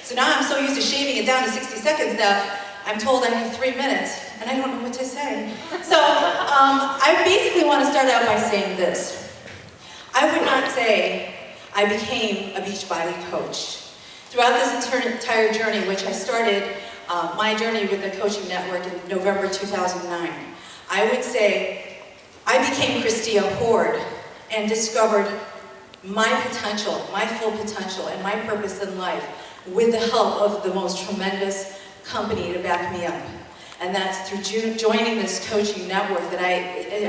So now I'm so used to shaving it down to 60 seconds that I'm told I have 3 minutes, and I don't know what to say. So I basically want to start out by saying this. I would not say I became a Beachbody coach. Throughout this entire journey, which I started my journey with the coaching network in November 2009, I would say I became Kristia Hord and discovered my potential, my full potential, and my purpose in life with the help of the most tremendous company to back me up. And that's through joining this coaching network that I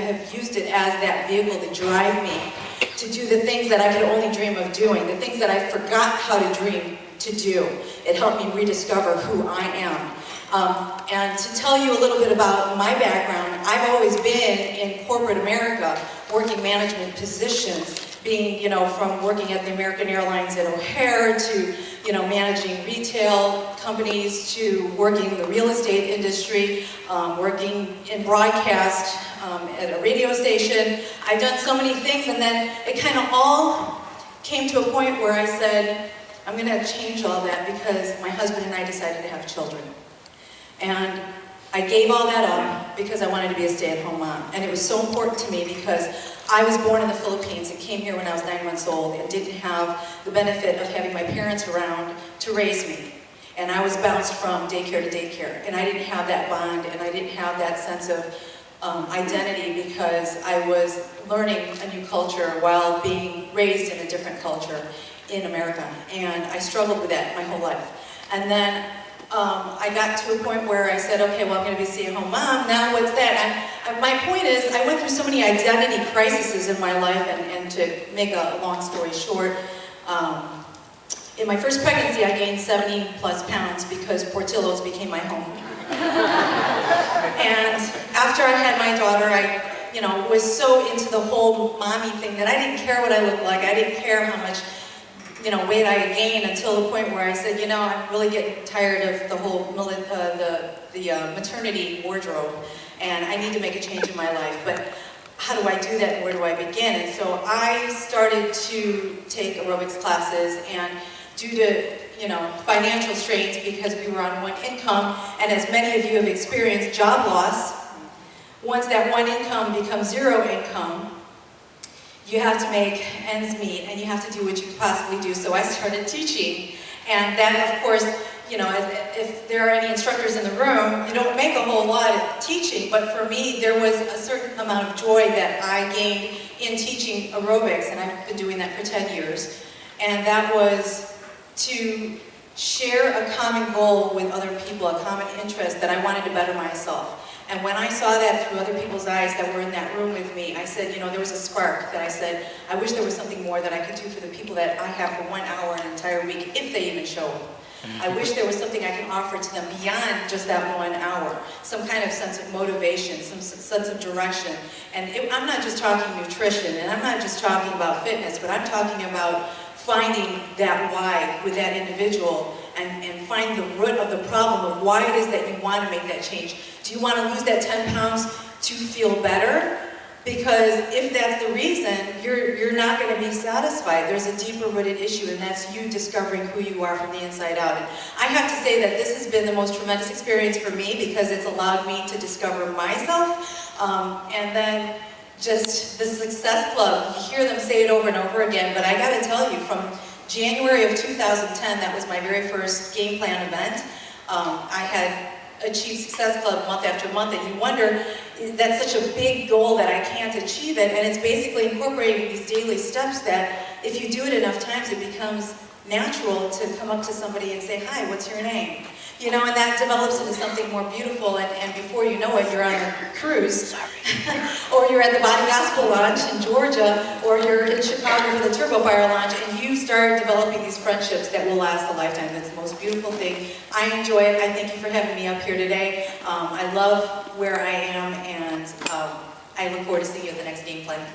have used it as that vehicle to drive me to do the things that I could only dream of doing, the things that I forgot how to dream to do. It helped me rediscover who I am. And to tell you a little bit about my background, I've always been in corporate America, working management positions, being, from working at the American Airlines at O'Hare to, managing retail companies to working in the real estate industry, working in broadcast at a radio station. I've done so many things, and then it kind of all came to a point where I said, I'm going to change all that because my husband and I decided to have children. And I gave all that up because I wanted to be a stay-at-home mom. And it was so important to me because I was born in the Philippines and came here when I was 9 months old and didn't have the benefit of having my parents around to raise me. And I was bounced from daycare to daycare. And I didn't have that bond, and I didn't have that sense of identity because I was learning a new culture while being raised in a different culture in America. And I struggled with that my whole life. And then I got to a point where I said, okay, well, I'm going to be a stay-at-home mom. Now what's that? My point is, I went through so many identity crises in my life, and to make a long story short, in my first pregnancy, I gained 70 plus pounds because Portillo's became my home. And after I had my daughter, I was so into the whole mommy thing that I didn't care what I looked like. I didn't care how much weight I had gained until the point where I said, I'm really getting tired of the whole maternity wardrobe, and I need to make a change in my life. But how do I do that, and where do I begin? And so I started to take aerobics classes, and due to financial strains, because we were on one income, and as many of you have experienced job loss, once that one income becomes zero income, you have to make ends meet, and you have to do what you can possibly do. So I started teaching, and then, of course, if there are any instructors in the room, you don't make a whole lot of teaching, but for me, there was a certain amount of joy that I gained in teaching aerobics, and I've been doing that for 10 years. And that was to share a common goal with other people, a common interest that I wanted to better myself. And when I saw that through other people's eyes that were in that room with me, I said, there was a spark that I said, I wish there was something more that I could do for the people that I have for 1 hour an entire week, if they even show up. I wish there was something I can offer to them beyond just that 1 hour. Some kind of sense of motivation, some sense of direction. And I'm not just talking nutrition, and I'm not just talking about fitness, but I'm talking about finding that why with that individual and find the root of the problem of why it is that you want to make that change. Do you want to lose that 10 pounds to feel better? Because if that's the reason, you're not going to be satisfied. There's a deeper rooted issue, and that's you discovering who you are from the inside out. And I have to say that this has been the most tremendous experience for me because it's allowed me to discover myself. And then just the Success Club, you hear them say it over and over again, but I got to tell you, from January of 2010, that was my very first game plan event. I had achieved Success Club month after month, and you wonder, that's such a big goal that I can't achieve it, and it's basically incorporating these daily steps that if you do it enough times, it becomes natural to come up to somebody and say, hi, what's your name? And that develops into something more beautiful, and before you know it, you're on a cruise, or you're at the Body Gospel Launch in Georgia, or you're in Chicago for the Turbo Fire Launch, and you start developing these friendships that will last a lifetime. That's the most beautiful thing. I enjoy it. I thank you for having me up here today. I love where I am, and I look forward to seeing you at the next game plan.